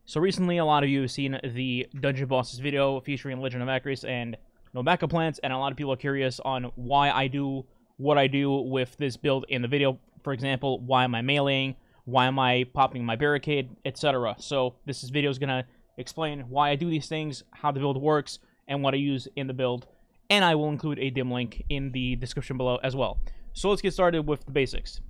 So recently, a lot of you have seen the Dungeon Bosses video featuring Legend of Acrius and no backup plans, and a lot of people are curious on why I do what I do with this build in the video. For example, why am I meleeing? Why am I popping my barricade, etc. So this video is going to explain why I do these things, how the build works, and what I use in the build. And I will include a dim link in the description below as well. So let's get started with the basics.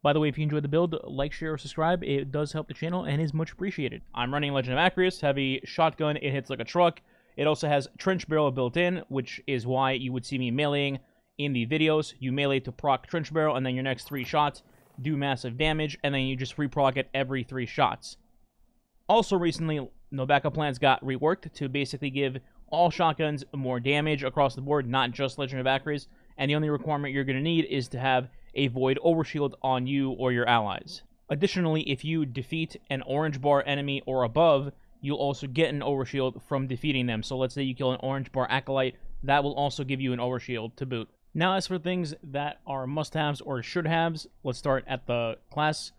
By the way, if you enjoyed the build, like, share, or subscribe. It does help the channel and is much appreciated. I'm running Legend of Acrius, heavy shotgun. It hits like a truck. It also has trench barrel built in, which is why you would see me meleeing in the videos. You melee to proc trench barrel, and then your next 3 shots do massive damage, and then you just reproc it every 3 shots. Also recently, no backup plans got reworked to basically give all shotguns more damage across the board, not just Legend of Acrius, and the only requirement you're going to need is to have a void overshield on you or your allies. Additionally, if you defeat an orange bar enemy or above, you'll also get an overshield from defeating them. So let's say you kill an orange bar acolyte, that will also give you an overshield to boot. Now, as for things that are must-haves or should-haves, let's start at the class.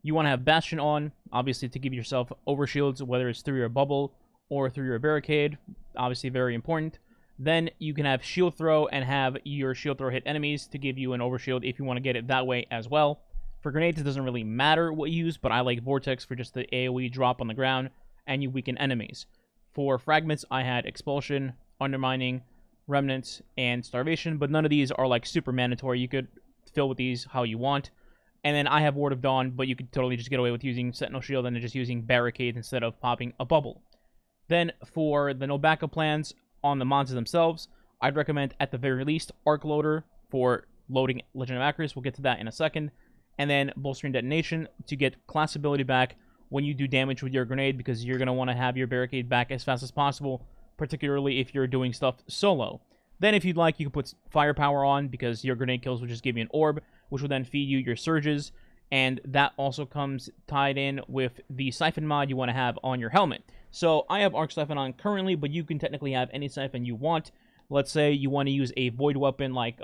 You want to have Bastion on, obviously to give yourself overshields, whether it's through your bubble or through your barricade, obviously very important. Then you can have Shield Throw and have your Shield Throw hit enemies to give you an overshield if you want to get it that way as well. For grenades, it doesn't really matter what you use, but I like Vortex for just the AoE drop on the ground, and you weaken enemies. For fragments, I had Expulsion, Undermining, Remnants, and Starvation, but none of these are like super mandatory. You could fill with these how you want. And then I have Ward of Dawn, but you could totally just get away with using Sentinel Shield and just using Barricade instead of popping a bubble. Then for the no backup plans on the monsters themselves, I'd recommend at the very least Arc Loader for loading Legend of Acrius. We'll get to that in a second. And then Bolstering Detonation to get class ability back when you do damage with your grenade, because you're going to want to have your barricade back as fast as possible, particularly if you're doing stuff solo. Then if you'd like, you can put Firepower on, because your grenade kills will just give you an orb, which will then feed you your surges, and that also comes tied in with the Siphon mod you want to have on your helmet. So I have Arc Siphon on currently, but you can technically have any Siphon you want. Let's say you want to use a Void weapon like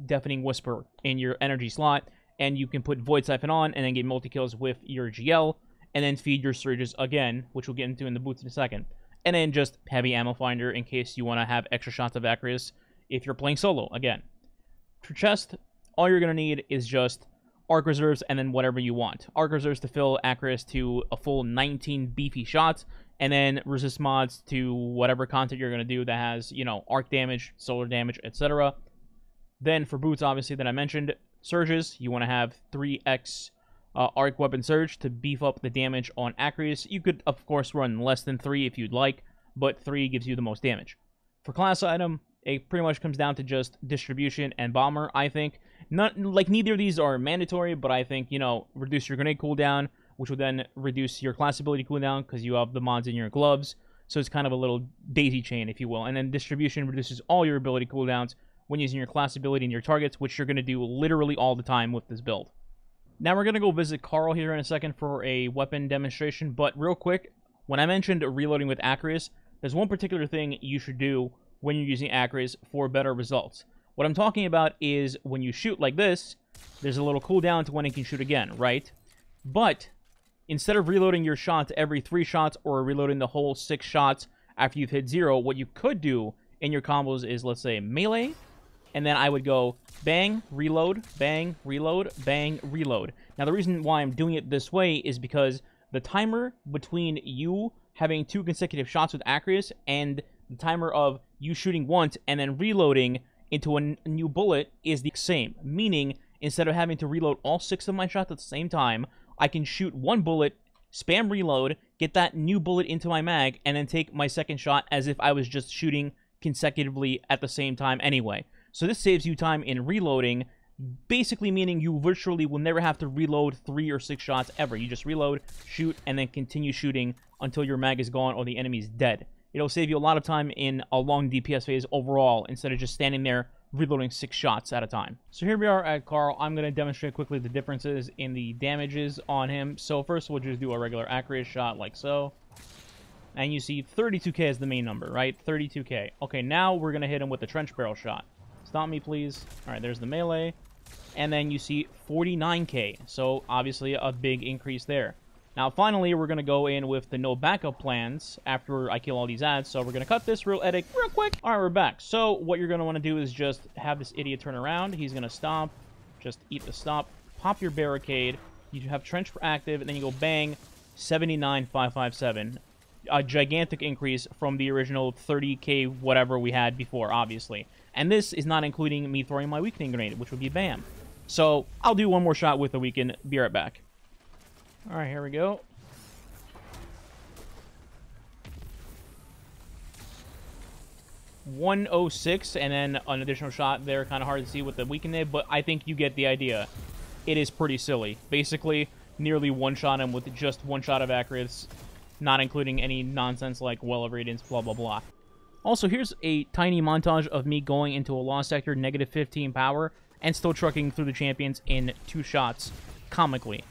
Deafening Whisper in your energy slot, and you can put Void Siphon on and then get multi-kills with your GL, and then feed your surges again, which we'll get into in the boots in a second. And then just Heavy Ammo Finder in case you want to have extra shots of Acrius if you're playing solo again. For chest, all you're going to need is just Arc Reserves and then whatever you want. Arc Reserves to fill Acrius to a full 19 beefy shots, and then resist mods to whatever content you're going to do that has, you know, arc damage, solar damage, etc. Then for boots, obviously, that I mentioned, surges, you want to have 3x arc weapon surge to beef up the damage on Acrius. You could, of course, run less than 3 if you'd like, but 3 gives you the most damage. For class item, it pretty much comes down to just distribution and bomber, I think. Not like neither of these are mandatory, but I think, you know, reduce your grenade cooldown, which will then reduce your class ability cooldown because you have the mods in your gloves. So it's kind of a little daisy chain, if you will. And then distribution reduces all your ability cooldowns when using your class ability and your targets, which you're going to do literally all the time with this build. Now we're going to go visit Carl here in a second for a weapon demonstration, but real quick, when I mentioned reloading with Acrius, there's one particular thing you should do when you're using Acrius for better results. What I'm talking about is when you shoot like this, there's a little cooldown to when it can shoot again, right? But instead of reloading your shots every 3 shots or reloading the whole 6 shots after you've hit 0, what you could do in your combos is, let's say, melee, and then I would go bang, reload, bang, reload, bang, reload. Now, the reason why I'm doing it this way is because the timer between you having 2 consecutive shots with Acrius and the timer of you shooting once and then reloading into a new bullet is the same. Meaning, instead of having to reload all 6 of my shots at the same time, I can shoot 1 bullet, spam reload, get that new bullet into my mag, and then take my second shot as if I was just shooting consecutively at the same time anyway. So this saves you time in reloading, basically meaning you virtually will never have to reload 3 or 6 shots ever. You just reload, shoot, and then continue shooting until your mag is gone or the enemy's dead. It'll save you a lot of time in a long DPS phase overall, instead of just standing there reloading 6 shots at a time. So here we are at Carl. I'm going to demonstrate quickly the differences in the damages on him. So first we'll just do a regular Acrius shot like so. And you see 32k is the main number, right? 32k. Okay, now we're going to hit him with the trench barrel shot. Stop me, please. Alright, there's the melee. And then you see 49k. So obviously a big increase there. Now, finally, we're going to go in with the no backup plans after I kill all these ads. So we're going to cut this edit real quick. All right, we're back. So what you're going to want to do is just have this idiot turn around. He's going to stop. Just eat the stop. Pop your barricade. You have trench for active, and then you go bang, 79,557. A gigantic increase from the original 30k whatever we had before, obviously. And this is not including me throwing my weakening grenade, which would be bam. So I'll do one more shot with the weaken. Be right back. All right, here we go. .106, and then an additional shot there. Kind of hard to see with the weakened, but I think you get the idea. It is pretty silly. Basically, nearly one-shot him with just one shot of Acrius, not including any nonsense like well of radiance, blah, blah, blah. Also, here's a tiny montage of me going into a lost sector, -15 power, and still trucking through the champions in 2 shots, comically.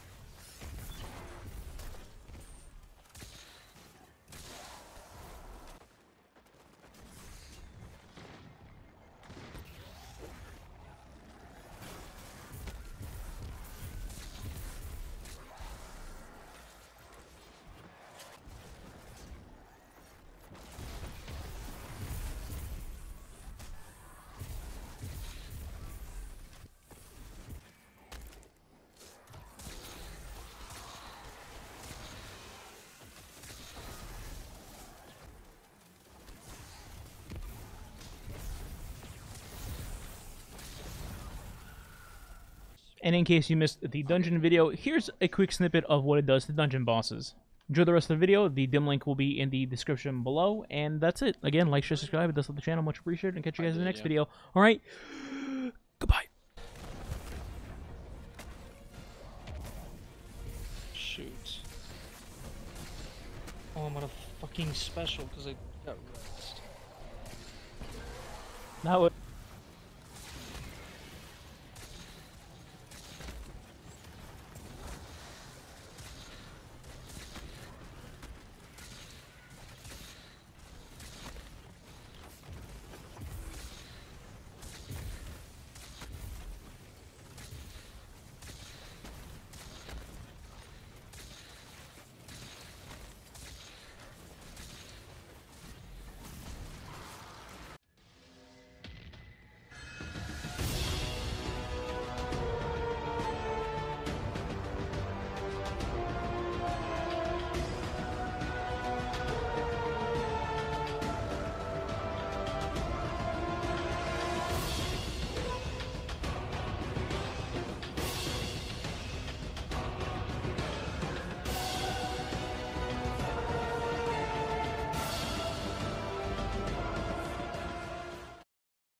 And in case you missed the dungeon video, here's a quick snippet of what it does to dungeon bosses. Enjoy the rest of the video. The dim link will be in the description below. And that's it. Again, like, share, subscribe. It does help the channel. Much appreciated. And catch you guys in the next video. All right. Goodbye. Shoot. Oh, I'm on a fucking special because I got rest. That was...